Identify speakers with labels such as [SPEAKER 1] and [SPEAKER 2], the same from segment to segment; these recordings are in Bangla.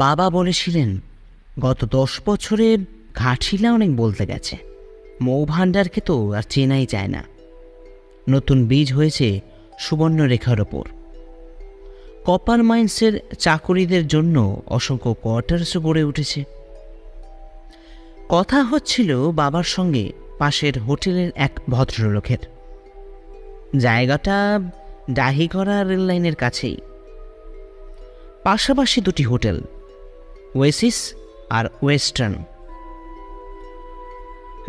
[SPEAKER 1] বাবা বলেছিলেন গত 10 বছরে ঘাটশিলা অনেক বলতে গেছে। মৌভাণ্ডারকে তো আর চেনাই যায় না। নতুন বীজ হয়েছে সুবর্ণরেখার ওপর। কপার মাইন্সের চাকরিদের জন্য অসংখ্য কোয়ার্টার্সও গড়ে উঠেছে। কথা হচ্ছিল বাবার সঙ্গে পাশের হোটেলের এক ভদ্রলোকের। জায়গাটা ডাহিগড়া রেললাইনের কাছেই। পাশাপাশি দুটি হোটেল, ওয়েসিস আর ওয়েস্টার্ন।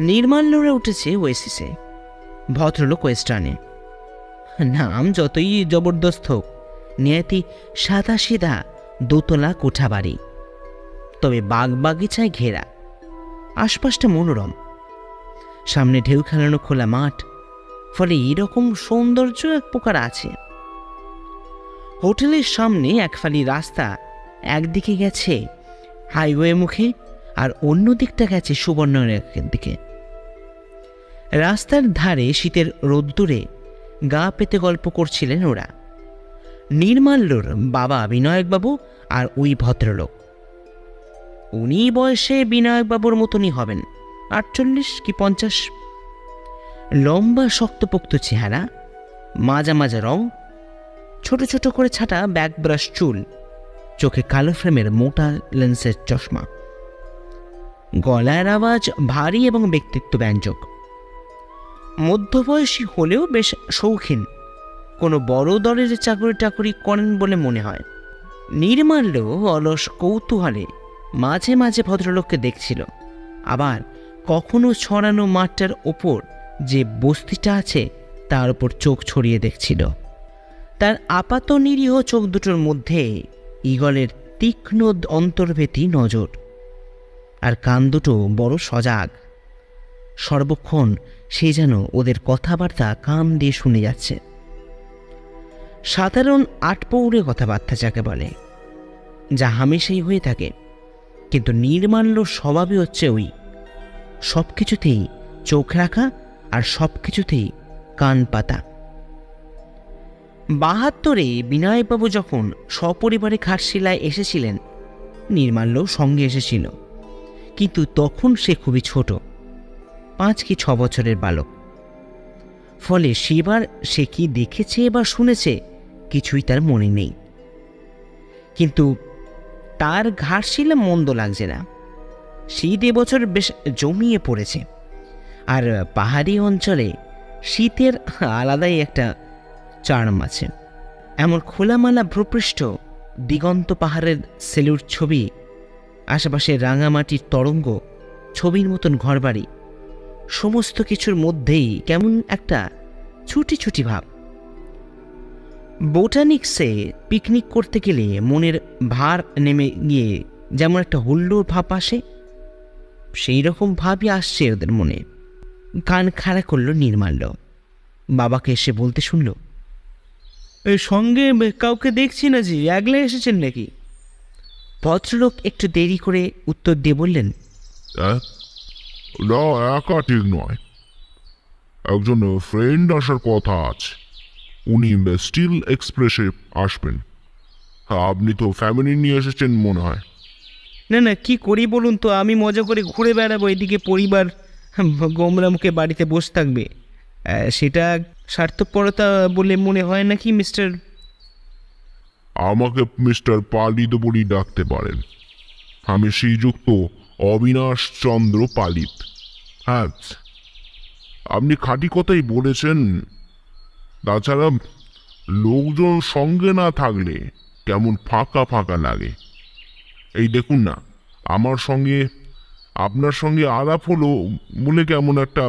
[SPEAKER 1] নির্মাল্যরা উঠেছে ওয়েসিসে, ভদ্রলোক ওয়েস্টার্নে। নাম যতই জবরদস্ত হোক, নিয়তি সাদা সিধা দোতলা কোঠা বাড়ি, তবে বাগবাগিচায় ঘেরা। আশপাশটা মনোরম, সামনে ঢেউ খেলানো খোলা মাঠ, ফলে এরকম সৌন্দর্য এক প্রকার আছে। হোটেলের সামনে এক ফালি রাস্তা একদিকে গেছে হাইওয়ে মুখে, আর অন্য দিকটা গেছে সুবর্ণরেখার দিকে। রাস্তার ধারে শীতের রোদ্দুরে গা পেতে গল্প করছিলেন ওরা, নির্মাল্যর বাবা বিনায়কবাবু আর ওই ভদ্রলোক। উনি বয়সে বিনায়কবাবুর মতনই হবেন, 48 কি 50। লম্বা শক্তপোক্ত চেহারা, মাজা মাজা রং, ছোট ছোট করে ছাটা ব্যাক ব্রাশ চুল, চোখে কালো ফ্রেমের মোটা লেন্সের চশমা। গলার আওয়াজ ভারী এবং ব্যক্তিত্ব ব্যঞ্জক। মধ্যবয়সী হলেও বেশ শৌখিন, কোনো বড় দলের চাকরি টাকরি করেন বলে মনে হয়। নির্মাল্য অলস কৌতূহলে মাঝে মাঝে ভদ্রলোককে দেখছিল, আবার কখনো ছড়ানো মাঠটার ওপর যে বস্তিটা আছে তার উপর চোখ ছড়িয়ে দেখছিল। তার আপাত নিরীহ চোখ দুটোর মধ্যে ঈগলের তীক্ষ্ণ অন্তর্ভেদী নজর, আর কান দুটো বড় সজাগ। সর্বক্ষণ সে যেন ওদের কথাবার্তা কান দিয়ে শুনে যাচ্ছে। সাধারণ আটপৌরে কথাবার্তা যাকে বলে, যা হামেশাই হয়ে থাকে, কিন্তু নির্মাল্য স্বভাবই হচ্ছে ওই সব কিছুতেই চোখ রাখা আর সব কিছুতেই কান পাতা। 72-এ বিনায়কবাবু যখন সপরিবারে ঘাটশিলায় এসেছিলেন, নির্মাল্য সঙ্গে এসেছিল, কিন্তু তখন সে খুবই ছোট, 5 কি 6 বছরের বালক। ফলে সেবার সে কি দেখেছে বা শুনেছে কিছুই তার মনে নেই। কিন্তু তার ঘাটশিলা মন্দ লাগছে না। শীত এবছর বেশ জমিয়ে পড়েছে, আর পাহাড়ি অঞ্চলে শীতের আলাদাই একটা চার্ম আছে। এমন খোলামালা ভূপৃষ্ঠ, দিগন্ত পাহাড়ের সেলুর ছবি, আশেপাশে রাঙামাটির তরঙ্গ, ছবির মতন ঘরবাড়ি, সমস্ত কিছুর মধ্যেই কেমন একটা ছুটি ছুটি ভাব। বোটানিক্সে পিকনিক করতে গেলে মনের ভার নেমে গিয়ে যেমন একটা হুল্লোড় ভাব আসে, সেই রকম ভাবই আসছে ওদের মনে। কান খাড়া করল নির্মাল্য। বাবাকে এসে বলতে শুনল, এই সঙ্গে কাউকে দেখছি না জি, একলা এসেছেন নাকি? ভদ্রলোক একটু দেরি করে উত্তর দিয়ে বললেন,
[SPEAKER 2] না, একা ঠিক নয়, একজন ফ্রেন্ড আসার কথা আছে। উনি স্টিল এক্সপ্রেসে আসবেন। আপনি তো ফ্যামিলি নিয়ে এসেছেন মনে হয়।
[SPEAKER 1] না না, কি করি বলুন তো, আমি মজা করে ঘুরে বেড়াবো, এদিকে পরিবার গোমরা মুখে বাড়িতে বসে থাকবে, সেটা স্বার্থপরতা বলে মনে হয় নাকি মিস্টার?
[SPEAKER 2] আমাকে মিস্টার পালিত বলেই ডাকতে পারেন। আমি শ্রীযুক্ত অবিনাশ চন্দ্র পালিত। হ্যাঁ, আপনি খাঁটি কথাই বলেছেন। তাছাড়া লোকজন সঙ্গে না থাকলে কেমন ফাঁকা ফাঁকা লাগে। এই দেখুন না, আমার সঙ্গে আপনার সঙ্গে আলাপ হলো বলে কেমন একটা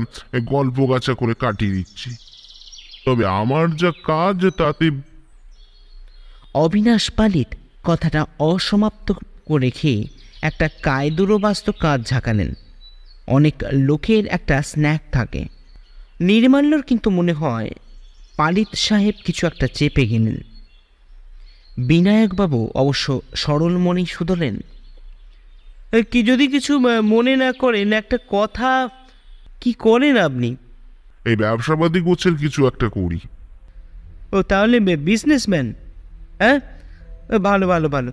[SPEAKER 2] গল্প গাছা করে কাটিয়ে দিচ্ছি, তবে আমার যা কাজ তাতে।
[SPEAKER 1] অবিনাশ পালিত কথাটা অসমাপ্ত রেখে একটা কায়দুরবাস্ত কাজ ঝাঁকালেন। অনেক লোকের একটা স্ন্যাক থাকে। নির্মাল্যর কিন্তু মনে হয় পালিত সাহেব কিছু একটা চেপে গেলেন। বিনায়কবাবু অবশ্য সরল মনেই শুধলেন, কি যদি কিছু মনে না করেন একটা কথা। কি করেন আপনি?
[SPEAKER 2] এই ব্যবসাপাতি গোছের কিছু একটা করি।
[SPEAKER 1] ও তাহলে বিজনেসম্যান? হ্যাঁ, ভালো ভালো ভালো।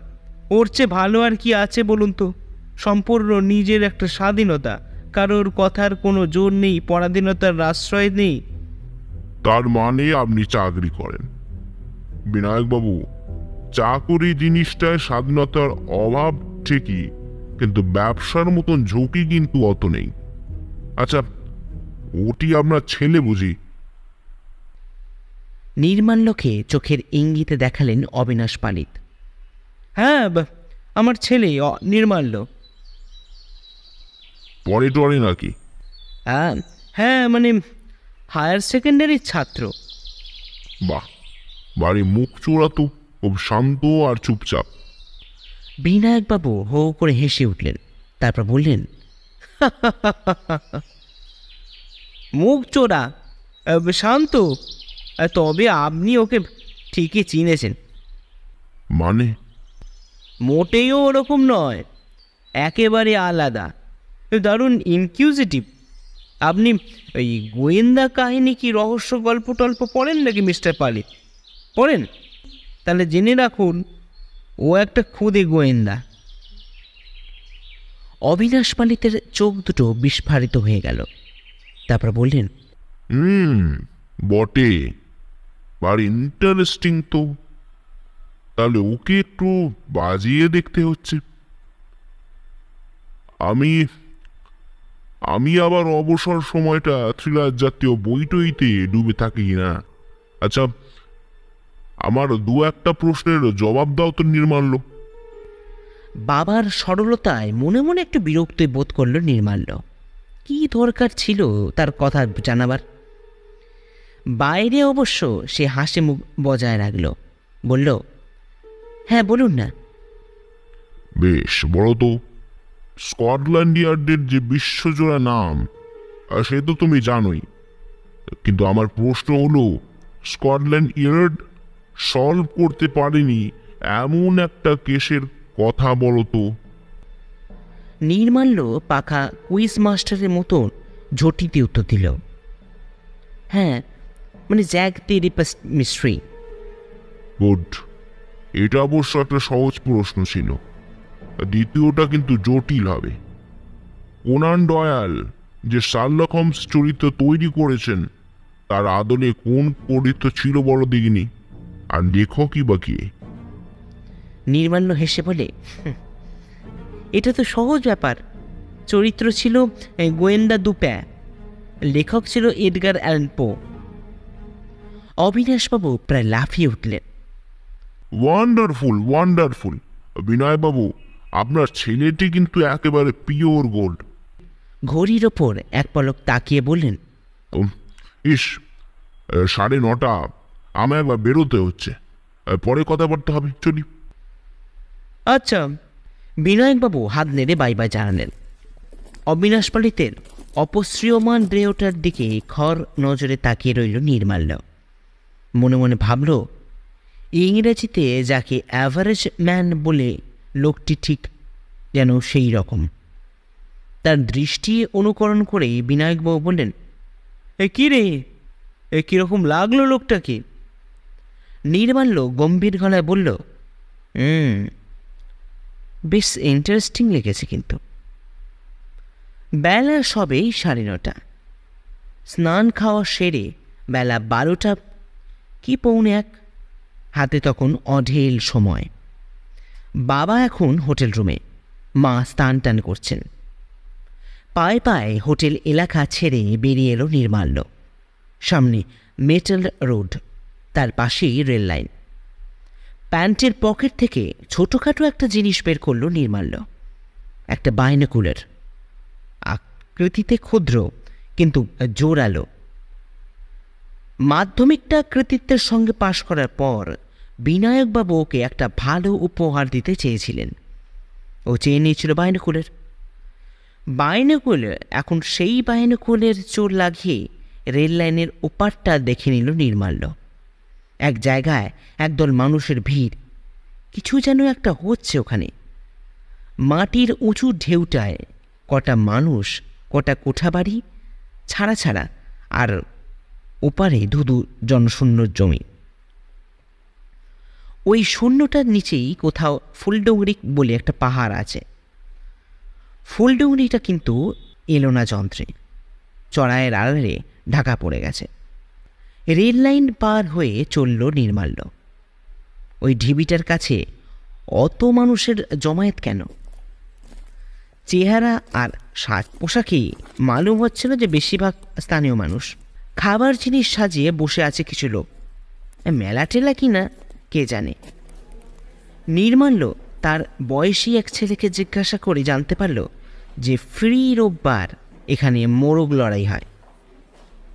[SPEAKER 1] ওর চেয়ে ভালো আর কি আছে বলুন তো? সম্পূর্ণ নিজের একটা স্বাধীনতা, কারোর কথার কোনো জোর নেই, পরাধীনতার আশ্রয় নেই।
[SPEAKER 2] তার মানে আপনি চাকরি করেন? বিনায়কবাবু, চাকরি জিনিসটায় স্বাধীনতার অভাব ঠিকই, কিন্তু ব্যবসার মতন ঝুঁকি কিন্তু অত নেই। আচ্ছা, ওটি আপনার ছেলে বুঝি?
[SPEAKER 1] নির্মাল্যকে চোখের ইঙ্গিতে দেখালেন অবিনাশ পালিত। হ্যাঁ, আমার ছেলে নির্মাল্য।
[SPEAKER 2] পরে টরে নাকি?
[SPEAKER 1] হ্যাঁ হ্যাঁ, মানে হায়ার সেকেন্ডারির ছাত্র।
[SPEAKER 2] বাহ, বাড়ি মুখ চোরা তো, খুব শান্ত আর চুপচাপ।
[SPEAKER 1] বিনায়কবাবু হো করে হেসে উঠলেন, তারপর বললেন, মুখ চোরা, শান্ত, তবে আপনি ওকে ঠিকই চিনেছেন।
[SPEAKER 2] মানে?
[SPEAKER 1] মোটেও ওরকম নয়, একেবারে আলাদা, দারুণ ইনকিউজিটিভ। আপনি ওই গোয়েন্দা কাহিনী কি রহস্য গল্প টল্প পড়েন নাকি মিস্টার পালিত? পড়েন? তাহলে জেনে রাখুন, ও একটা খুদে গোয়েন্দা। অবিনাশ পালিতের চোখ দুটো বিস্ফারিত হয়ে গেল, তারপর বললেন,
[SPEAKER 2] বটে, বাড়ি ইন্টারেস্টিং তো। তাহলে ওকে একটু বাজিয়ে দেখতে হচ্ছে। আমি আমি আবার অবসর সময়টা থ্রিলার জাতীয় বইটইতে ডুবে থাকি না। আচ্ছা, আমার দু একটা প্রশ্নের জবাব দাও তো নির্মাল্য।
[SPEAKER 1] বাবার সরলতায় মনে মনে একটু বিরক্ত বোধ করল নির্মাল্য। কি দরকার ছিল তার কথা জানাবার? বাইরে অবশ্য সে হাসি মুখ বজায় রাখল, বলল, হ্যাঁ বলুন না।
[SPEAKER 2] বেশ, বলো তো, স্কটল্যান্ড ইয়ার্ডের যে বিশ্বজোড়া নাম, সে তো তুমি জানোই, কিন্তু আমার প্রশ্ন হলো, স্কটল্যান্ড ইয়ার্ড সলভ করতে পারেনি এমন একটা কেসের কথা বলো তো।
[SPEAKER 1] নির্মাল্য পাখা কুইজ মাস্টারের মতন ঝটিতে উত্তর দিল, হ্যাঁ, মানে জ্যাক দি রিপার মিস্ট্রি।
[SPEAKER 2] গুড, এটা অবশ্য একটা সহজ প্রশ্ন ছিল। দ্বিতীয়টা কিন্তু জটিল হবে। কোনান ডয়াল যে শার্লক হোমস চরিত্র তৈরি করেছেন, তার আদলে কোন চরিত্র ছিল বড় দিগিনি, আর লেখকই বা কে?
[SPEAKER 1] নির্মাল্য হেসে বলে, এটা তো সহজ ব্যাপার। চরিত্র ছিল গোয়েন্দা দুপ্যা, লেখক ছিল এডগার অ্যালান পো। অবিনাশবাবু প্রায় লাফিয়ে উঠলেন।
[SPEAKER 2] ওয়ান্ডারফুল ওয়ান্ডারফুল, বিনয়বাবু, আপনার ছেলেটি কিন্তু একেবারে পিওর গোল্ড।
[SPEAKER 1] ঘড়ির ওপর এক পলক তাকিয়ে বললেন,
[SPEAKER 2] ইস, 9:30, আমায় একবার বেরোতে হচ্ছে, পরে কথাবার্তা হবে, চলি।
[SPEAKER 1] আচ্ছা। বিনায়কবাবু হাত নেড়ে বাই বাই জানালেন। অবিনাশ পালিতের অপশ্রিয়মান দেহটার দিকে খর নজরে তাকিয়ে রইল নির্মাল্য। মনে মনে ভাবল, ইংরেজিতে যাকে অ্যাভারেজ ম্যান বলে, লোকটি ঠিক যেন সেই রকম। তার দৃষ্টি অনুকরণ করে বিনায়কবাবু বললেন, কী রে, কীরকম লাগলো লোকটাকে? নির্মাল্য গম্ভীর গলায় বলল, বেশ ইন্টারেস্টিং লেগেছে কিন্তু। বেলা সবেই 9:30। স্নান খাওয়া সেরে বেলা 12টা কি 1:45। হাতে তখন অঢেল সময়। বাবা এখন হোটেল রুমে, মা স্নান টান করছেন। পায়ে পায়ে হোটেল এলাকা ছেড়ে বেরিয়ে এলো নির্মাল্য। সামনে মেটাল রোড, তার পাশেই রেল লাইন। প্যান্টের পকেট থেকে ছোটোখাটো একটা জিনিস বের করল নির্মাল্য, একটা বাইনোকুলার। আকৃতিতে ক্ষুদ্র কিন্তু জোরালো। মাধ্যমিকটা কৃতিত্বের সঙ্গে পাশ করার পর বিনায়কবাবু ওকে একটা ভালো উপহার দিতে চেয়েছিলেন। ও চেয়ে নিয়েছিল বাইনোকুলার। বাইনোকুলার এখন সেই বাইনোকুলার চোর লাগিয়ে রেল লাইনের ওপারটা দেখে নিল নির্মাল্য। এক জায়গায় একদল মানুষের ভিড়, কিছু যেন একটা হচ্ছে ওখানে। মাটির উঁচু ঢেউটায় কটা মানুষ, কটা কোঠাবাড়ি, ছাড়া ছাড়া, আর ওপারে ধুধু জনশূন্য জমি। ওই শূন্যটার নিচেই কোথাও ফুলডুংরি বলে একটা পাহাড় আছে। ফুলডুংরিটা কিন্তু এলো না যন্ত্রে, চড়াইয়ের আড়ালে ঢাকা পড়ে গেছে। রেল লাইন পার হয়ে চলল নির্মাল্য। ওই ঢিবিটার কাছে অত মানুষের জমায়েত কেন? চেহারা আর সাজ পোশাকেই মালুম হচ্ছিল যে বেশিরভাগ স্থানীয় মানুষ। খাবার জিনিস সাজিয়ে বসে আছে কিছু লোক, মেলা টেলা কিনা কে জানে। নির্মাল্য তার বয়সী এক ছেলেকে জিজ্ঞাসা করে জানতে পারল যে ফ্রি রোববার এখানে মোরগ লড়াই হয়।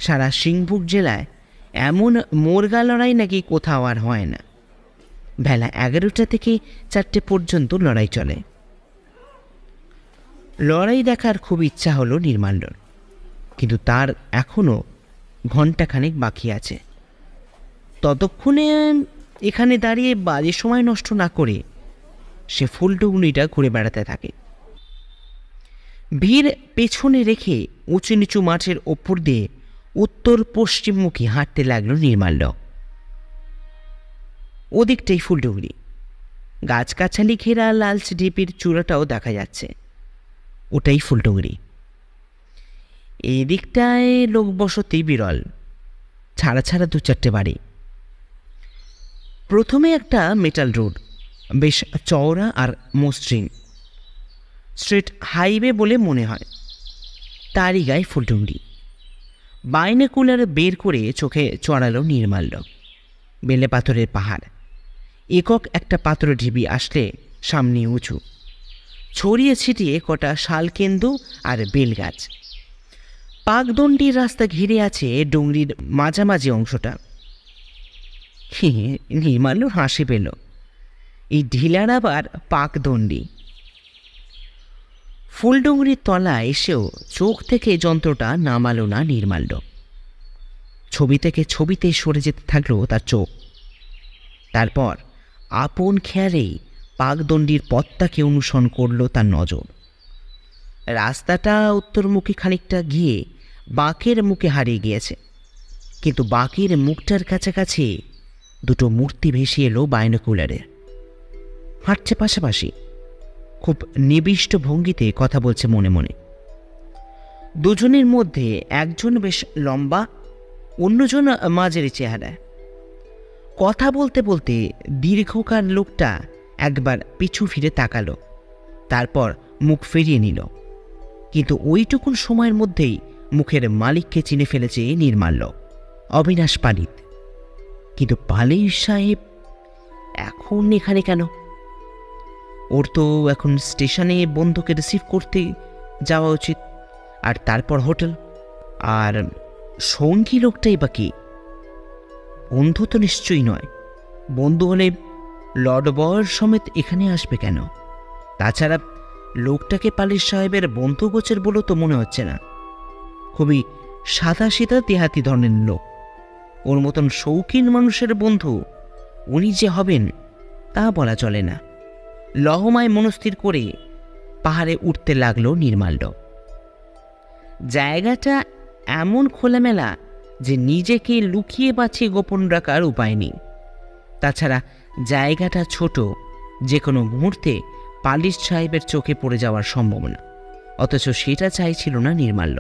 [SPEAKER 1] সারা সিংভূম জেলায় এমন মোরগা লড়াই নাকি কোথাও আর হয় না। বেলা 11টা থেকে 4টে পর্যন্ত লড়াই চলে। লড়াই দেখার খুব ইচ্ছা হলো নির্মাল্যর, কিন্তু তার এখনও ঘণ্টাখানেক বাকি আছে। ততক্ষণে এখানে দাঁড়িয়ে বাজে সময় নষ্ট না করে সে ফুলডুংরিটা ঘুরে বেড়াতে থাকে। ভিড় পেছনে রেখে উঁচু নিচু মাঠের ওপর দিয়ে উত্তর পশ্চিমমুখী হাঁটতে লাগলো নির্মাল্য। ওদিকটাই ফুলডুংরি, গাছগাছালি ঘেরা লালচে ঢিপির চূড়াটাও দেখা যাচ্ছে। ওটাই ফুলডুংরি। এই দিকটায় লোকবসতি বিরল, ছাড়া ছাড়া 2-4টে বাড়ি। প্রথমে একটা মেটাল রোড, বেশ চওড়া আর মসৃণ, স্ট্রেট হাইওয়ে বলে মনে হয়। তারই গায়ে ফুলডুংরি। বাইনোকুলার বের করে চোখে চড়ালো নির্মাল্য। বেলে পাথরের পাহাড়, একক একটা পাথর ঢিবি আসলে সামনে উঁচু, ছড়িয়ে ছিটিয়ে কটা শালকেন্দু আর বেলগাছ। পাকদণ্ডির রাস্তা ঘিরে আছে ডুংরির মাঝামাঝি অংশটা। নির্মাল্য হাসি পেল, এই ঢিলার আবার পাকদণ্ডি। ফুলডুংরির তলা এসেও চোখ থেকে যন্ত্রটা নামালো না নির্মাল্য। ছবি থেকে ছবিতে সরে যেতে থাকলো তার চোখ। তারপর আপন খেয়ালেই পাকদণ্ডির পথটাকে অনুসরণ করল তার নজর। রাস্তাটা উত্তরমুখী খানিকটা গিয়ে বাঁকের মুখে হারিয়ে গিয়েছে, কিন্তু বাঁকের মুখটার কাছাকাছি দুটো মূর্তি ভেসে এলো বাইনোকুলারে। হাঁটছে পাশাপাশি, খুব নিবিষ্ট ভঙ্গিতে কথা বলছে মনে মনে। দুজনের মধ্যে একজন বেশ লম্বা, অন্যজন মাঝারি চেহারায়। কথা বলতে বলতে দীর্ঘকার লোকটা একবার পিছু ফিরে তাকালো, তারপর মুখ ফিরিয়ে নিল। কিন্তু ওইটুকুন সময়ের মধ্যেই মুখের মালিককে চিনে ফেলেছে নির্মাল্য, অবিনাশ পালিত। কিন্তু পালিত সাহেব এখন এখানে কেন? ওর তো এখন স্টেশনে বন্ধুকে রিসিভ করতে যাওয়া উচিত, আর তারপর হোটেল। আর সঙ্গী লোকটাই বা কি? বন্ধু তো নিশ্চয়ই নয়। বন্ধু হলে লর্ড বর সমেত এখানে আসবে কেন? তাছাড়া লোকটাকে পালিত সাহেবের বন্ধু গোছের বলেও তো মনে হচ্ছে না। খুবই সাদাসিধা দেহাতি ধরনের লোক। ওর মতন শৌখিন মানুষের বন্ধু উনি যে হবেন তা বলা চলে না। লহমায় মনস্থির করে পাহাড়ে উঠতে লাগলো নির্মাল্য। জায়গাটা এমন খোলামেলা যে নিজেকে লুকিয়ে বাঁচিয়ে গোপন রাখার উপায় নেই। তাছাড়া জায়গাটা ছোট, যে কোনো মুহূর্তে পালিত সাহেবের চোখে পড়ে যাওয়ার সম্ভাবনা। অথচ সেটা চাইছিল না নির্মাল্য।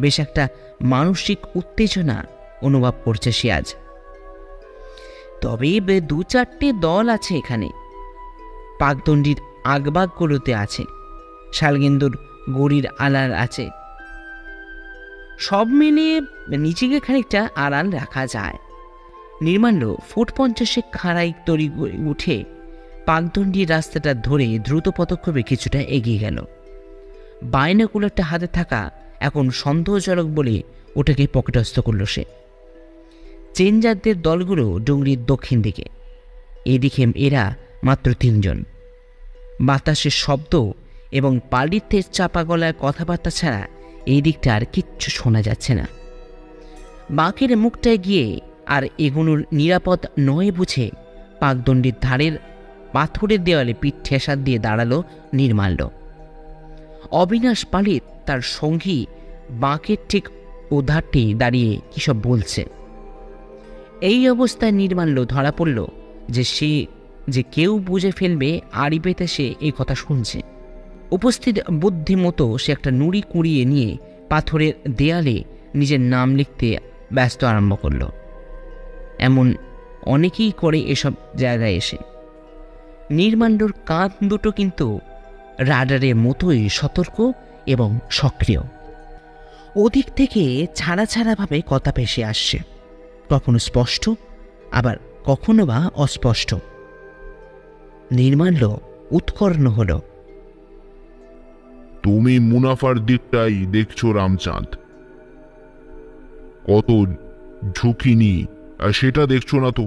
[SPEAKER 1] বেশ একটা মানসিক উত্তেজনা অনুভব করছে সে আজ। তবে 2-4টে দল আছে এখানে। পাকদণ্ডির আগবাগগুলোতে আছে, শালগেন্দুর গড়ির আড়াল আছে। সব মিলিয়ে নিজেকে খানিকটা আড়াল রাখা যায়। নির্মাল্য 50 ফুট খাড়াই তরি উঠে পাকদণ্ডির রাস্তাটা ধরে দ্রুত পদক্ষেপে কিছুটা এগিয়ে গেল। বাইনোকুলারটা হাতে থাকা এখন সন্দেহজনক বলে ওটাকে পকেটস্থ করল সে। চেঞ্জারদের দলগুলো ডুংরির দক্ষিণ দিকে, এদিকে এরা মাত্র 3 জন। বাতাসের শব্দ এবং পালিতের চাপা গলায় কথাবার্তা ছাড়া এই দিকটা আর কিচ্ছু শোনা যাচ্ছে না। বাঁকের মুখটায় গিয়ে আর এগোনোর নিরাপদ নয় বুঝে পাকদণ্ডির ধারের পাথরের দেওয়ালে পিঠ ঠেসা দিয়ে দাঁড়ালো নির্মাল্য। অবিনাশ পালিত তার সঙ্গী বাঁকের ঠিক ওধারটি দাঁড়িয়ে কী সব বলছে। এই অবস্থায় নির্মাল্য ধরা পড়ল যে কেউ বুঝে ফেলবে আড়ি পেতে সে এই কথা শুনছে। উপস্থিত বুদ্ধিমতো সে একটা নুড়ি কুড়িয়ে নিয়ে পাথরের দেয়ালে নিজের নাম লিখতে ব্যস্ত আরম্ভ করল। এমন অনেকেই করে এসব জায়গায় এসে। নির্মাল্যর কাঁধ দুটো কিন্তু রাডারের মতোই সতর্ক এবং সক্রিয়। ওদিক থেকে ছাড়া ছাড়াভাবে কথা ভেসে আসছে, কখনো স্পষ্ট আবার কখনো বা অস্পষ্ট। নির্মাল্য উৎকর্ণ হল।
[SPEAKER 2] তুমি মুনাফার দিকটাই দেখছো রামচাঁদ, কত ঝুঁকি নি সেটা দেখছো না তো।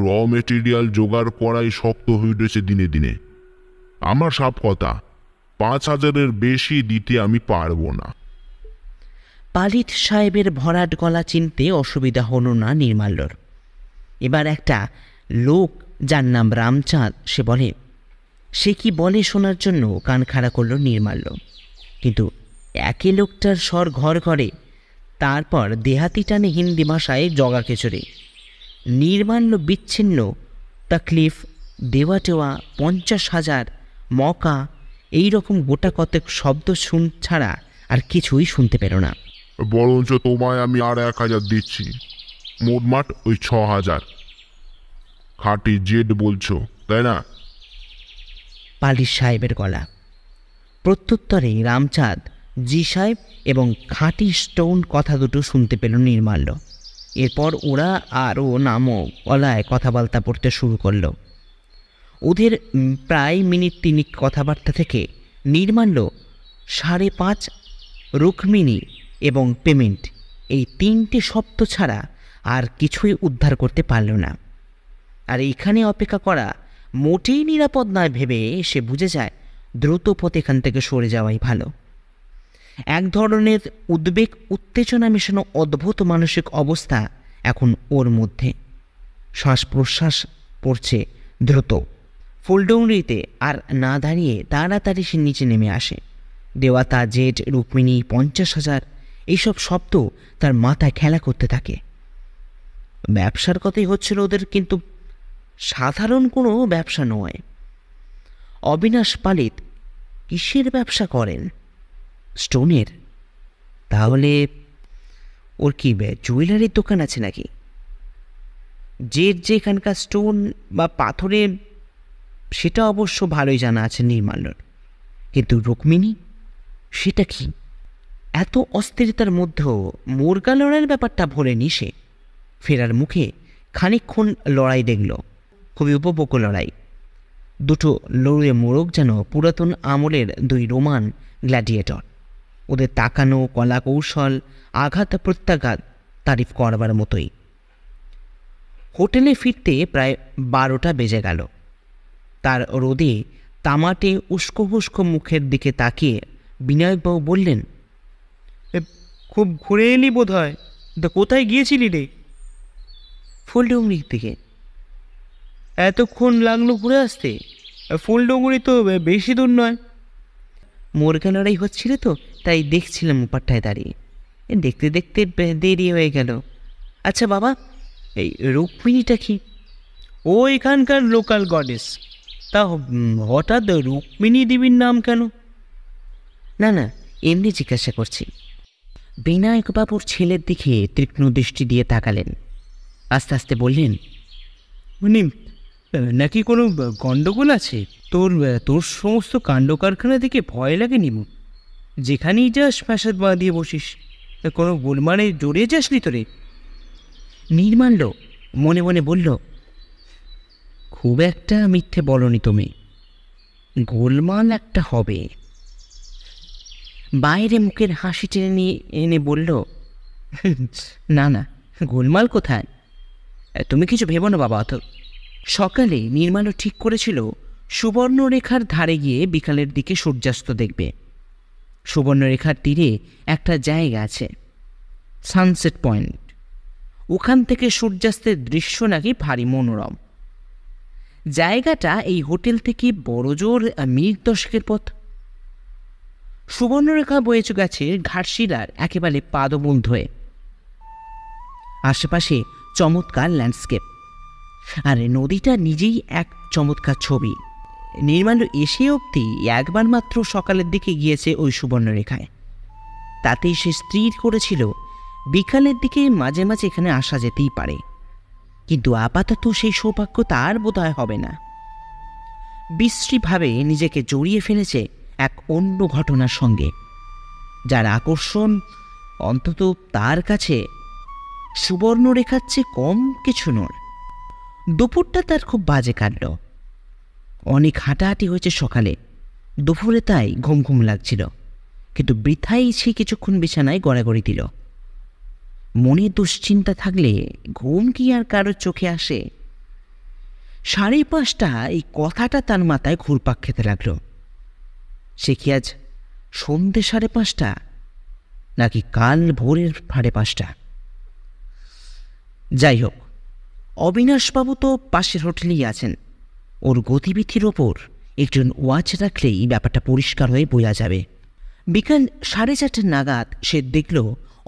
[SPEAKER 2] র মেটেরিয়াল জোগাড় করাই শক্ত হয়ে উঠেছে দিনে দিনে। আমার সাপ কথা, 5,000-এর বেশি দিতে আমি পারবো না।
[SPEAKER 1] পালিত সাহেবের ভরাট গলা চিনতে অসুবিধা হলো না নির্মাল্যর। এবার একটা লোক যার নাম রামচাঁদ সে কি বলে শোনার জন্য কান খাড়া করল নির্মাল্য। কিন্তু একই লোকটার স্বর ঘর ঘরে, তারপর দেহাতি টানে হিন্দি ভাষায় জগা কেচরে। নির্মাল্য বিচ্ছিন্ন তাকলিফ, দেওয়া টেওয়া, 50,000, মকা, এই রকম গোটা কতক শব্দ ছাড়া আর কিছুই শুনতে পেল না।
[SPEAKER 2] বরঞ্চ তোমায় আমি আর 1,000 দিচ্ছি, মোটমাট ওই 6,000। খাঁটি জেড বলছো তাই না?
[SPEAKER 1] পালিত সাহেবের গলা। প্রত্যুত্তরে রামচাঁদ জি সাহেব এবং খাঁটি স্টোন কথা দুটো শুনতে পেল নির্মাল্য। এরপর ওরা আরও নামক গলায় কথাবার্তা পড়তে শুরু করল। ওদের প্রায় মিনিট 3 কথাবার্তা থেকে নির্মাল্য 5.5, রুক্মিণী এবং পেমেন্ট, এই 3টে শব্দ ছাড়া আর কিছুই উদ্ধার করতে পারল না। আর এখানে অপেক্ষা করা মোটেই নিরাপদ নয় ভেবে সে বুঝে যায় দ্রুত পথে এখান থেকে সরে যাওয়াই ভালো। এক ধরনের উদ্বেগ উত্তেজনা মেশানো অদ্ভুত মানসিক অবস্থা এখন ওর মধ্যে। শ্বাস প্রশ্বাস পড়ছে দ্রুত। ফুলডুংরিতে আর না দাঁড়িয়ে তাড়াতাড়ি সে নিচে নেমে আসে। দেওয়াতা, জেট, রুক্মিণী, 50,000, এইসব শব্দ তার মাথায় খেলা করতে থাকে। ব্যবসার কথাই হচ্ছিল ওদের, কিন্তু সাধারণ কোনো ব্যবসা নয়। অবিনাশ পালিত কিসের ব্যবসা করেন? স্টোনের। তাহলে ওর কি জুয়েলারির দোকান আছে নাকি? যে এখানকার স্টোন বা পাথরে সেটা অবশ্য ভালোই জানা আছে নির্মাল্যর, কিন্তু রুক্মিণী সেটা কি? এত অস্থিরতার মধ্যেও মুরগা লড়াইয়ের ব্যাপারটা ভোলেনি সে। ফেরার মুখে খানিকক্ষণ লড়াই দেখল, খুবই উপভোগ্য লড়াই। দুটো লড়ুয়ে মোরগ যেন পুরাতন আমলের 2 রোমান গ্ল্যাডিয়েটর। ওদের তাকানো, কলা কৌশল, আঘাত প্রত্যাঘাত তারিফ করবার মতোই। হোটেলে ফিরতে প্রায় 12টা বেজে গেল। তার রোদে তামাটে উস্কো হুস্কো মুখের দিকে তাকিয়ে বিনায়কবাবু বললেন, খুব ঘুরে এলি বোধ হয়, তা কোথায় গিয়েছিলি রে? ফুলডুংরির দিকে। এতক্ষণ লাগলো ঘুরে আসতে? ফুলডুংরি তো বেশি দূর নয়। মুরগা লড়াই হচ্ছিল তো, তাই দেখছিলাম ওপারটায় দাঁড়িয়ে। দেখতে দেখতে দেরি হয়ে গেল। আচ্ছা বাবা, এই রুক্মিণীটা কি? ও এখানকার লোকাল গডেস। তা হঠাৎ রুক্মিণী দেবীর নাম কেন? না না, এমনি জিজ্ঞাসা করছি। বিনায়কবাবুর ছেলের দিকে তীক্ষ্ণ দৃষ্টি দিয়ে তাকালেন। আস্তে আস্তে বললেন, উনি নাকি কোনো গণ্ডগোল আছে? তোর সমস্ত কাণ্ড কারখানা থেকে ভয় লাগেনি? যেখানেই যাস ফ্যাসাদ বাঁধিয়ে বসিস, কোনো গোলমালে জড়িয়ে যাসনি তোরে? নির্মাল্য মনে মনে বলল, খুব একটা মিথ্যে বলনি তুমি, গোলমাল একটা হবে। বাইরে মুখের হাসি টেনে নিয়ে এনে বলল, না না, গোলমাল কোথায়? তুমি কিছু ভেবো না বাবা। অত সকালে নির্মাল্য ঠিক করেছিল সুবর্ণরেখার ধারে গিয়ে বিকালের দিকে সূর্যাস্ত দেখবে। সুবর্ণরেখার তীরে একটা জায়গা আছে, সানসেট পয়েন্ট। ওখান থেকে সূর্যাস্তের দৃশ্য নাকি ভারী মনোরম। জায়গাটা এই হোটেল থেকে বড়জোর মিনিট 10 পথ। সুবর্ণরেখা বয়েছে গেছে ঘাটশিলার একেবারে পাদমূল হয়ে। আশেপাশে চমৎকার ল্যান্ডস্কেপ, আর নদীটা নিজেই এক চমৎকার ছবি। নির্মাল্য এসে অবধি একবার মাত্র সকালের দিকে গিয়েছে ওই সুবর্ণরেখায়। তাতেই সে স্থির করেছিল বিকালের দিকে মাঝে মাঝে এখানে আসা যেতেই পারে, কিন্তু আপাতত সেই সৌভাগ্য তার বোধহয় হবে না। বিশ্রীভাবে নিজেকে জড়িয়ে ফেলেছে এক অন্য ঘটনার সঙ্গে, যার আকর্ষণ অন্তত তার কাছে সুবর্ণরেখার চেয়ে কম কিছু নয়। দুপুরটা তার খুব বাজে কাটল। অনেক হাঁটাহাঁটি হয়েছে সকালে, দুপুরে তাই ঘুম ঘুম লাগছিল, কিন্তু বৃথাই সে কিছুক্ষণ বিছানায় গড়াগড়ি দিল। মনে দুশ্চিন্তা থাকলে ঘুম কি আর কারোর চোখে আসে? 5:30 এই কথাটা তার মাথায় ঘুরপাক খেতে লাগলো। সে কি আজ সন্ধ্যে 5:30 নাকি কাল ভোরের 5:30? যাই হোক, অবিনাশবাবু তো পাশের হোটেলেই আছেন। ওর গতিবিধির ওপর একজন ওয়াচ রাখলেই ব্যাপারটা পরিষ্কার হয়ে বোঝা যাবে। বিকাল 4:30 নাগাদ সে দেখল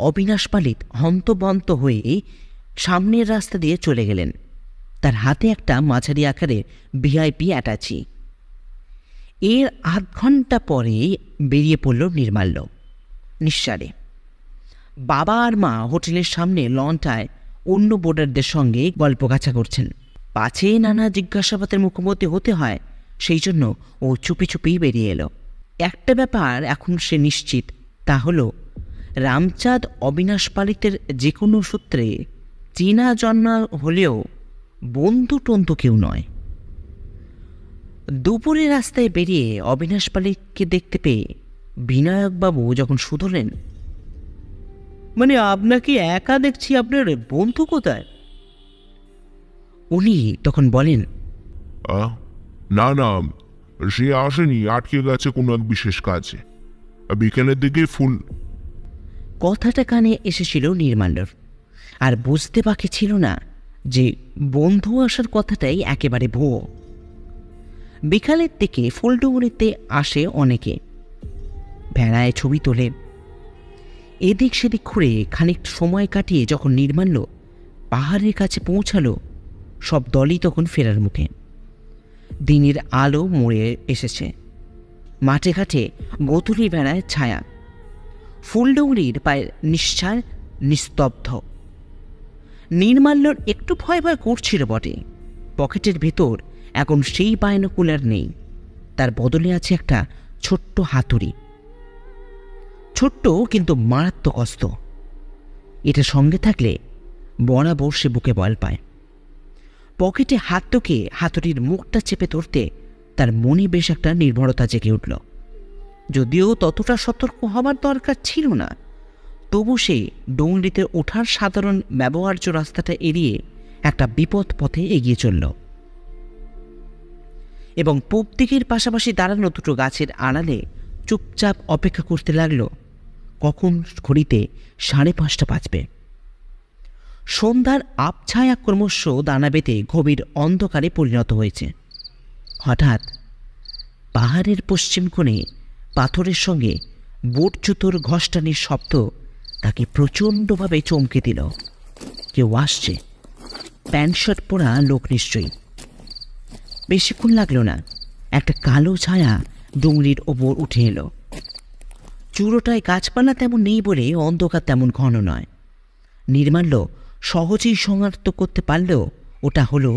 [SPEAKER 1] অবিনাশ পালিত হন্তবন্ত হয়ে সামনের রাস্তা দিয়ে চলে গেলেন। তার হাতে একটা মাঝারি আকারের ভিআইপি অ্যাটাচি। এর আধ ঘন্টা পরে বেরিয়ে পড়ল নির্মাল্য নিঃসারে। বাবা আর মা হোটেলের সামনে লনটায় অন্য বোর্ডারদের সঙ্গে গল্পগাছা করছেন। পাছে নানা জিজ্ঞাসাবাদের মুখোমুখি হতে হয়, সেই জন্য ও চুপি চুপি বেরিয়ে এলো। একটা ব্যাপার এখন সে নিশ্চিত, তা হলো রামচাঁদ অবিনাশ পালিতের যে কোনো সূত্রে চেনা জন্মা হলেও বন্ধু টন্ধু কেউ নয়। দুপুরে রাস্তায় বেরিয়ে অবিনাশ পালিতকে দেখতে পেয়ে বিনায়কবাবু যখন শুধলেন, মানে আপনাকে একা দেখছি, আপনার বন্ধু কোথায়? উনি তখন বলেন,
[SPEAKER 2] না না, সে আসেনি, আটকে গেছে কোনো এক বিশেষ কাজে, বিকেলের দিকে ফুল।
[SPEAKER 1] কথাটা কানে এসেছিল নির্মাল্যর, আর বুঝতে বাকি ছিল না যে বন্ধু আসার কথাটাই একেবারে ভুয়ো। বিকালের দিকে ফুলডুঙুরিতে আসে অনেকে, ভেড়ায় ছবি তোলে। এদিক সেদিক ঘুরে খানিক সময় কাটিয়ে যখন নির্মাল্য পাহাড়ের কাছে পৌঁছালো, সব দলই তখন ফেরার মুখে। দিনের আলো মরে এসেছে, মাঠে ঘাটে গোধূলি বেড়ায় ছায়া। ফুলডুঙরির পায়ের নিশ্চয় নিস্তব্ধ। নির্মাল্যর একটু ভয় ভয় করছিল বটে। পকেটের ভেতর এখন সেই বাইনোকুলার নেই, তার বদলে আছে একটা ছোট্ট হাতুড়ি। ছোট্ট কিন্তু মারাত্মক অস্ত্র। এটা সঙ্গে থাকলে বরাবর সে বুকে বল পায়। পকেটে হাত তোকে হাতুড়ির মুখটা চেপে ধরতে তার মনে বেশ একটা নির্ভরতা জেগে উঠল। যদিও ততটা সতর্ক হবার দরকার ছিল না, তবু সে ডুংরিতে ওঠার সাধারণ ব্যবহার্য রাস্তাটা এড়িয়ে একটা বিপদ পথে এগিয়ে চলল এবং পূব দিকের পাশাপাশি দাঁড়ানো দুটো গাছের আড়ালে চুপচাপ অপেক্ষা করতে লাগলো কখন ঘড়িতে 5:30 বাজবে। সন্ধ্যার আবছায়া ক্রমশ দানা বেঁধে গভীর অন্ধকারে পরিণত হয়েছে। হঠাৎ পাহাড়ের পশ্চিম কোণে পাথরের সঙ্গে বুট জুতোর ঘষ্টানির শব্দ তাকে প্রচণ্ডভাবে চমকে দিল। কেউ আসছে, প্যান্ট শার্ট পরা লোক নিশ্চয়ই। বেশিক্ষণ লাগলো না, একটা কালো ছায়া ডুংরির ওপর উঠে এলো। চূড়োটায় গাছপালা তেমন নেই বলে অন্ধকার তেমন ঘন নয়। নির্মাল্য সহজেই শনাক্ত করতে পারলেও ওটা হলো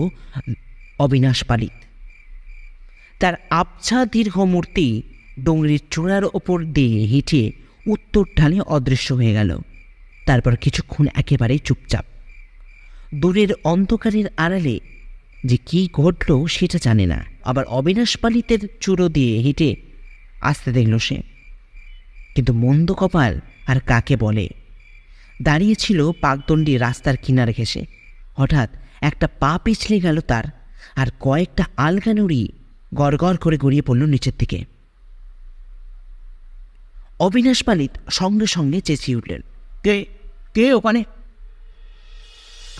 [SPEAKER 1] অবিনাশ পালিত। তার আবছা দীর্ঘ মূর্তি ডুংরির চূড়ার ওপর দিয়ে হেঁটে উত্তর ঢালে অদৃশ্য হয়ে গেল। তারপর কিছুক্ষণ একেবারে চুপচাপ। দূরের অন্ধকারের আড়ালে যে কি ঘটল সেটা জানে না। আবার অবিনাশ পালিতের চূড়ো দিয়ে হেঁটে আসতে দেখল সে, কিন্তু মন্দ কপাল আর কাকে বলে। দাঁড়িয়েছিল পাকদণ্ডী রাস্তার কিনারে ঘেঁষে। হঠাৎ একটা পা পিছলে গেল তার, আর কয়েকটা আলগা নুড়ি গড়গড় করে গড়িয়ে পড়ল নিচের দিকে। অবিনাশ পালিত সঙ্গে সঙ্গে চেঁচিয়ে উঠলেন, কে কে ওখানে?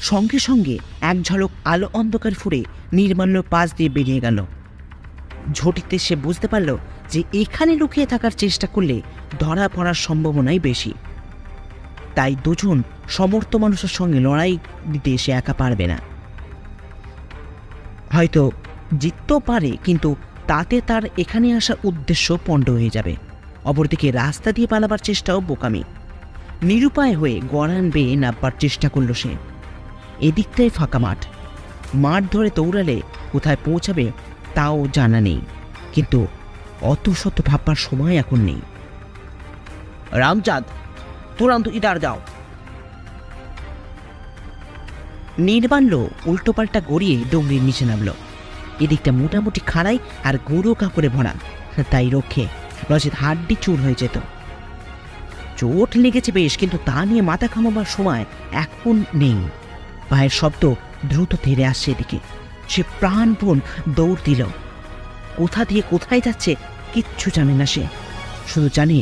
[SPEAKER 1] সঙ্গে সঙ্গে এক ঝলক আলো অন্ধকার ফুরে নির্মাল্য পাশ দিয়ে বেরিয়ে গেল। ঝটিতে সে বুঝতে পারল যে এখানে লুকিয়ে থাকার চেষ্টা করলে ধরা পড়ার সম্ভাবনাই বেশি। তাই দুজন সমর্থ মানুষের সঙ্গে লড়াই দিতে সে একা পারবে না। হয়তো জিততেও পারে, কিন্তু তাতে তার এখানে আসার উদ্দেশ্য পণ্ড হয়ে যাবে। অপরদিকে রাস্তা দিয়ে পালাবার চেষ্টাও বোকামি। নিরুপায় হয়ে গড়ান বেয়ে নামবার চেষ্টা করল সে। এদিকটাই ফাঁকা মাঠ। মাঠ ধরে দৌড়ালে কোথায় পৌঁছাবে তাও জানা নেই, কিন্তু অত শত ভাববার সময় এখন নেই। রামচাঁদ, তুরন্ত ইদার যাও। নির্বাণল উল্টোপাল্টা গড়িয়ে ডোংরির নিচে নামল। এদিকটা মোটামুটি খাড়াই আর গুঁড়ো কাপড়ে ভরা, তাই রক্ষে নচেত হাড্ডি চুর হয়ে যেত। চোট লেগেছে বেশ, কিন্তু তা নিয়ে মাথা ঘামাবার সময় এখন নেই। পায়ের শব্দ দ্রুত ধীরে আসছে এদিকে। সে প্রাণপণ দৌড় দিল। কোথা দিয়ে কোথায় যাচ্ছে কিচ্ছু জানে না সে, শুধু জানে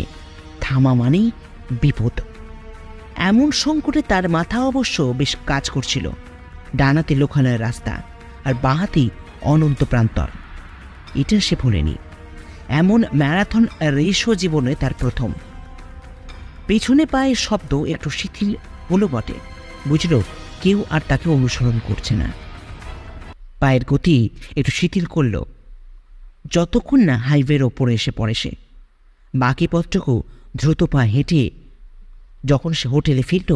[SPEAKER 1] থামা মানেই বিপদ। এমন সংকটে তার মাথা অবশ্য বেশ কাজ করছিল। ডানাতে লোকালয়ের রাস্তা আর বাঁহাতেই অনন্ত প্রান্তর। এটা সে ভোলেনি। এমন ম্যারাথন রেসও জীবনে তার প্রথম। পেছনে পায়ের শব্দ একটু শিথিল হলো বটে। বুঝল কেউ আর তাকে অনুসরণ করছে না। পায়ের গতি একটু শিথিল করল যতক্ষণ না হাইওয়ের ওপরে এসে পড়ে সে। বাকি পথটুকু দ্রুত পা হেঁটে যখন সে হোটেলে ফিরল,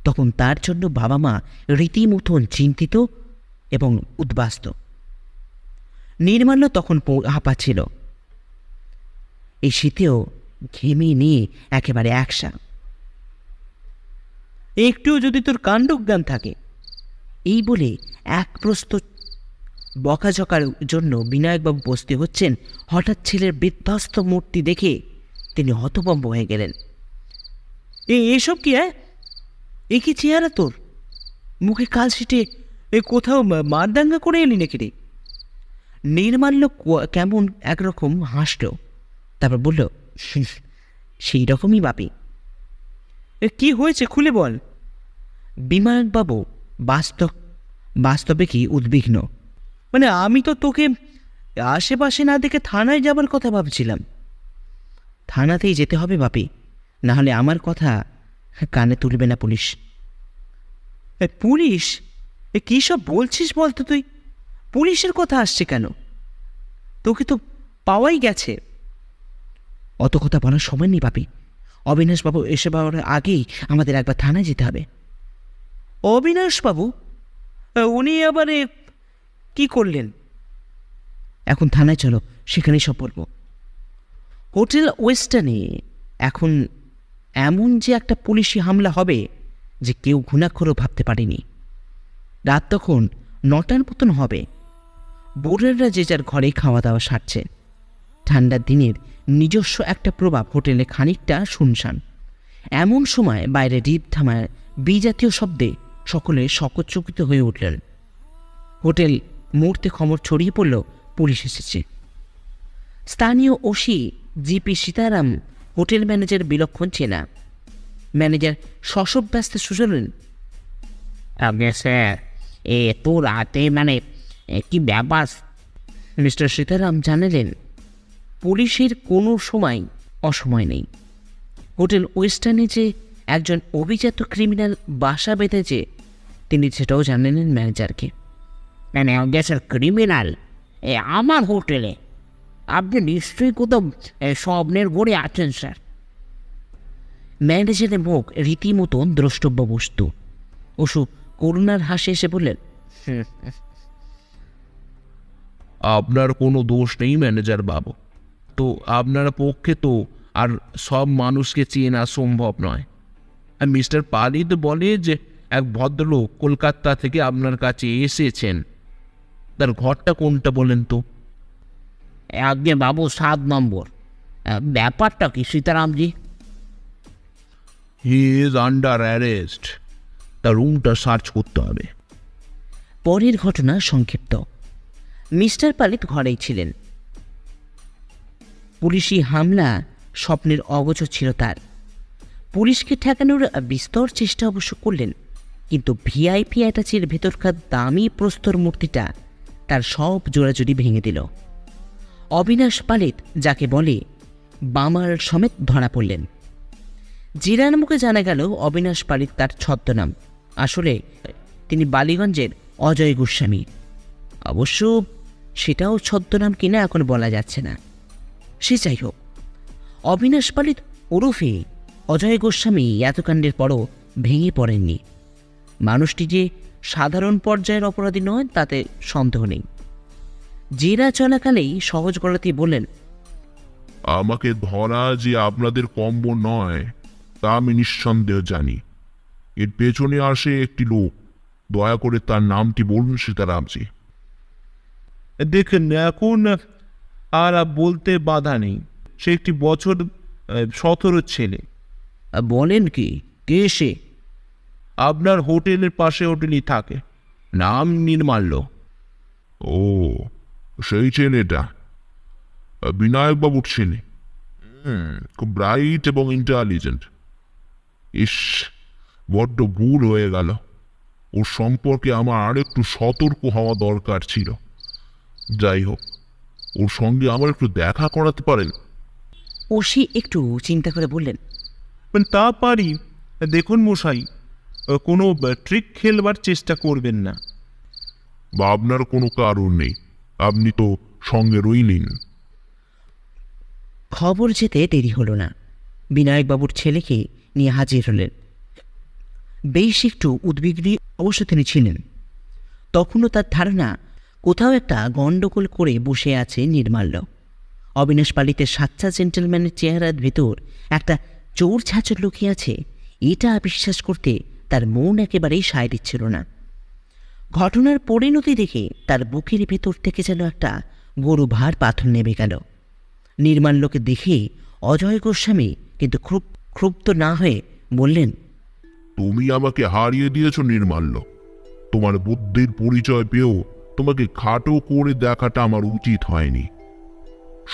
[SPEAKER 1] তখন তার জন্য বাবা মা রীতিমতন চিন্তিত এবং উদ্বাস্ত। নির্মাল্য তখন হাঁপাচ্ছিল। এই শীতেও ঘেমে নিয়ে একেবারে একসা। একটুও যদি তোর কাণ্ডজ্ঞান থাকে, এই বলে এক প্রস্ত বকাঝকার জন্য বিনায়কবাবু বসতে হচ্ছেন। হঠাৎ ছেলের বিধ্বস্ত মূর্তি দেখে তিনি হতভম্ব হয়ে গেলেন। এসব কি? এ কি চেহারা তোর? মুখে কাল সিটে কোথাও মারদাঙ্গা করে এলি নাকি রে? নির্মাল্য কেমন একরকম হাসল, তারপর বলল, সেই রকমই বাপি। কি হয়েছে খুলে বল। বিনায়কবাবু বাস্তবে কি উদ্বিগ্ন। মানে আমি তো তোকে আশেপাশে না দেখে থানায় যাবার কথা ভাবছিলাম। থানাতেই যেতে হবে বাপি, না হলে আমার কথা কানে তুলবে না পুলিশ। পুলিশ? কী সব বলছিস বলতো তুই? পুলিশের কথা আসছে কেন? তোকে তো পাওয়াই গেছে। অত কথা বলার সময় নেই বাপি। অবিনাশবাবু এসে পাওয়ার আগেই আমাদের একবার থানায় যেতে হবে। অবিনাশবাবু? উনি আবার কি করলেন? এখন থানায় চলো, সেখানেই সব বলবো। হোটেল ওয়েস্টার্নে এখন এমন যে একটা পুলিশি হামলা হবে যে কেউ ঘুণাক্ষরও ভাবতে পারেনি। রাত তখন 9টার মতন হবে। বোর্ডাররা যে যার ঘরে খাওয়া দাওয়া সারছে। ঠান্ডার দিনের নিজস্ব একটা প্রভাব হোটেলে খানিকটা শুনশান। এমন সময় বাইরে ডিপ থামায় বিজাতীয় শব্দে সকলে সকচকিত হয়ে উঠলেন। হোটেল মুহূর্তে খবর ছড়িয়ে পড়ল পুলিশ এসেছে। স্থানীয় OC GP Sitaram hotel manager বিলক্ষণ চেনা। ম্যানেজার শশব ব্যস্ত সুচলেন,
[SPEAKER 3] স্যার এত রাতে মানে কি ব্যাপার?
[SPEAKER 1] মিস্টার সীতারাম জানালেন, পুলিশের কোনো সময় অসময় নেই। হোটেল ওয়েস্টার্নে যে একজন অভিজাত ক্রিমিনাল বাসা বেঁধেছে তিনি সেটাও জানালেন ম্যানেজারকে।
[SPEAKER 3] মানে স্যার ক্রিমিনাল আমার হোটেলে? আপনি নিশ্চয়ই কোথাও স্বপ্নের ঘরে আছেন স্যার।
[SPEAKER 1] ম্যানেজারের মুখ রীতিমতন দ্রষ্টব্য বস্তু। অশু করুণার হাসি এসে বললেন,
[SPEAKER 4] আপনার কোনো দোষ নেই ম্যানেজার বাবু। তো আপনার পক্ষে তো আর সব মানুষকে চেনা সম্ভব নয়। আর মিস্টার পালিত বলে যে এক ভদ্রলোক কলকাতা থেকে আপনার কাছে এসেছেন। তার ঘরটা কোনটা বলেন তো?
[SPEAKER 3] আগে বাবু 7 নম্বর। ব্যাপারটা কি Sitaramji?
[SPEAKER 4] He is under arrest. তার রুমটা সার্চ করতে হবে।
[SPEAKER 1] পরের ঘটনা সংক্ষিপ্ত। মিস্টার পালিত ঘরেই ছিলেন। পুলিশি হামলা স্বপ্নের অগোচর ছিল তার। পুলিশকে ঠেকানোর বিস্তর চেষ্টা অবশ্য করলেন, কিন্তু ভিআইপি অ্যাটাচির ভেতরকার দামি প্রস্তর মূর্তিটা তার সব জোড়াজুড়ি ভেঙে দিল। অবিনাশ পালিত, যাকে বলে বামার সমেত ধরা পড়লেন। জেরার মুখে জানা গেল অবিনাশ পালিত তার ছদ্মনাম। আসলে তিনি বালিগঞ্জের অজয় গোস্বামী। অবশ্য সেটাও ছদ্মনাম কিনা এখন বলা যাচ্ছে না। সে যাই হোক, অবিনাশ পালিত ওরফে অজয় গোস্বামী এত কাণ্ডের পরও ভেঙে পড়েননি। মানুষটি যে সাধারণ পর্যায়ের অপরাধী নয় তাতে সন্দেহ নেই। জেরা চলাকালেই সহজ গলাতেই বললেন,
[SPEAKER 2] আমাকে ধরা যে আপনাদের কম্ব নয় তা আমি নিঃসন্দেহ জানি। এর পেছনে আসে একটি লোক, দয়া করে তার নামটি বলুন সীতারামজি।
[SPEAKER 4] দেখুন, এখন আর বলতে বাধা নেই। সে একটি বছর 17 ছেলে।
[SPEAKER 1] বলেন কি, কে সে?
[SPEAKER 4] আপনার হোটেলের পাশে হোটেলই থাকে, নাম নির্মাল্য।
[SPEAKER 2] ও, সেই ছেলেটা বিনায়ক বাবুর ছেলে। খুব ব্রাইট এবং ইন্টেলিজেন্ট। ইস, বড্ড ভুল হয়ে গেল। ওর সম্পর্কে আমার আরেকটু সতর্ক হওয়া দরকার ছিল। যাই হোক, ওর সঙ্গে আমার একটু দেখা করাতে পারেন?
[SPEAKER 1] ওসি একটু চিন্তা করে বললেন,
[SPEAKER 4] তা পারি। দেখুন মশাই, কোনো ট্রিক খেলবার চেষ্টা করবেন না।
[SPEAKER 2] বা আপনার কোনো কারণ নেই, আপনি তো সঙ্গে রইলেন।
[SPEAKER 1] খবর যেতে দেরি হলো না। বিনায়কবাবুর ছেলেকে নিয়ে হাজির হলেন। বেশ একটু উদ্বিগ্ন অবশ্য তিনি ছিলেন। তখনও তার ধারণা কোথাও একটা গণ্ডগোল করে বসে আছে নির্মাল্য। অবিনাশ পালিতের সাচ্চা জেন্টেলম্যানের চেহারার ভেতর একটা চোর ছাঁচর লুকিয়ে আছে, এটা বিশ্বাস করতে তার মন একেবারেই সায় দিচ্ছিল না। ঘটনার পরিণতি দেখে তার বুকের ভেতর থেকে যেন একটা গরু ভার পাথর নেমে গেল। নির্মাল্যকে দেখে অজয় গোস্বামী কিন্তু ক্ষুব্ধ না হয়ে বললেন,
[SPEAKER 2] তুমি আমাকে হারিয়ে দিয়েছ নির্মাল্য। তোমার বুদ্ধির পরিচয় পেয়েও তোমাকে খাটো করে দেখাটা আমার উচিত হয়নি।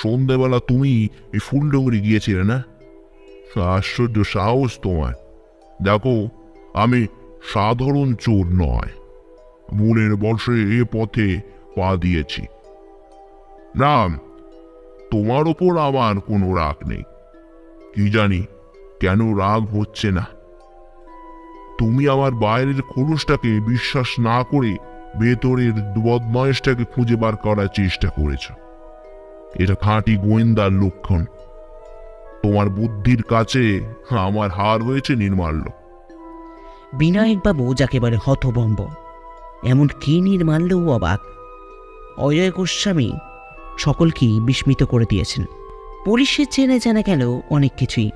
[SPEAKER 2] সন্ধ্যেবেলা তুমি এই ফুলডুঙরি গিয়েছিলে না? আশ্চর্য সাহস তোমার। দেখো, আমি সাধারণ চোর নয়, মনের বর্ষে এ পথে পা দিয়েছি। না, তোমার ওপর আমার কোনো রাগ নেই। কি জানি কেন রাগ হচ্ছে না। তুমি আমার বাইরের খোলসটাকে বিশ্বাস না করে ভেতরের বদমাইশটাকে খুঁজে বার করার চেষ্টা করেছ। এটা খাঁটি গোয়েন্দার লক্ষণ। তোমার বুদ্ধির কাছে আমার হার হয়েছে নির্মাল্য।
[SPEAKER 1] বিনায়কবাবু যাকে বলে হতভম্ব, এমন কি নির্মাল্যও অবাক। অজয় গোস্বামী সকলকেই বিস্মিত করে দিয়েছেন। পুলিশের চেনে জানা গেল অনেক কিছুই।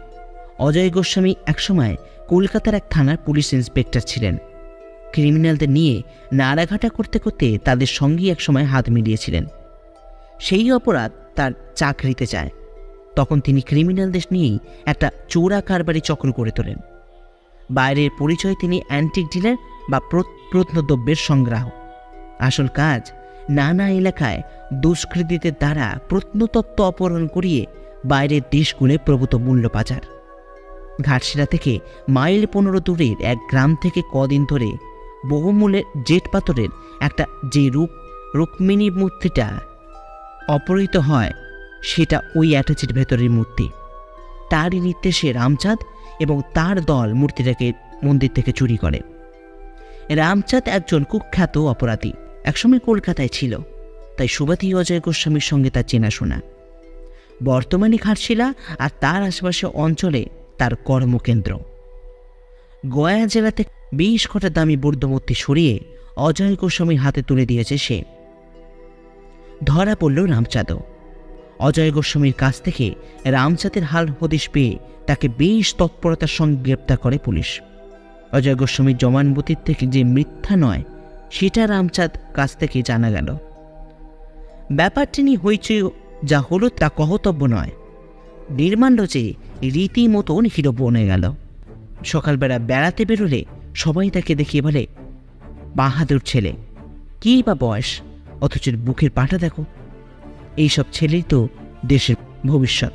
[SPEAKER 1] অজয় গোস্বামী একসময় কলকাতার এক থানার পুলিশ ইন্সপেক্টর ছিলেন। ক্রিমিনালদের নিয়ে নাড়াঘাটা করতে করতে তাদের সঙ্গেই একসময় হাত মিলিয়েছিলেন। সেই অপরাধ তার চাকরিতে যায়। তখন তিনি ক্রিমিনালদের নিয়েই একটা চোরা কারবারি চক্র করে তোলেন। বাইরের পরিচয় তিনি অ্যান্টিক ডিলার বা প্রত্নদ্রব্যের সংগ্রাহক। আসল কাজ নানা এলাকায় দুষ্কৃতীদের দ্বারা প্রত্নতত্ত্ব অপহরণ করিয়ে বাইরের দেশগুলো প্রভূত মূল্য পাচার। ঘাটশিলা থেকে মাইল 15 দূরের এক গ্রাম থেকে কদিন ধরে বহুমূল্যের জেট পাথরের একটা যে রুক্মিণী মূর্তিটা অপহৃত হয়, সেটা ওই অ্যাটাচের ভেতরের মূর্তি। তারই নির্দেশে রামচাঁদ এবং তার দল মূর্তিটাকে মন্দির থেকে চুরি করে। রামচাঁদ একজন কুখ্যাত অপরাধী, একসময় কলকাতায় ছিল, তাই সুবাতি অজয় গোস্বামীর সঙ্গে তার চেনাশোনা। বর্তমানে ঘাটশিলা আর তার আশেপাশে অঞ্চলে তার কর্মকেন্দ্র। গয়া জেলাতে 20 কোটি দামি বৌদ্ধমূর্তি সরিয়ে অজয় গোস্বামীর হাতে তুলে দিয়েছে সে। ধরা পড়ল রামচাঁদও। অজয় গোস্বামীর কাছ থেকে রামচাঁদের হাল হদিশ পেয়ে তাকে বেশ তৎপরতার সঙ্গে গ্রেপ্তার করে পুলিশ। অজয় গোস্বামীর জবানবন্দির থেকে যে মিথ্যা নয় সেটা রামচাঁদ কাছ থেকে জানা গেল। ব্যাপারটি নিয়ে হইচই যা হলো তা কহতব্য নয়। নির্মাল্য যে রীতিমতন হিরো বনে গেল। সকালবেলা বেড়াতে বেরোলে সবাই তাকে দেখিয়ে বলে, বাহাদুর ছেলে, কী বা বয়স, অথচ বুকের পাটা দেখো। এইসব ছেলেই তো দেশের ভবিষ্যৎ।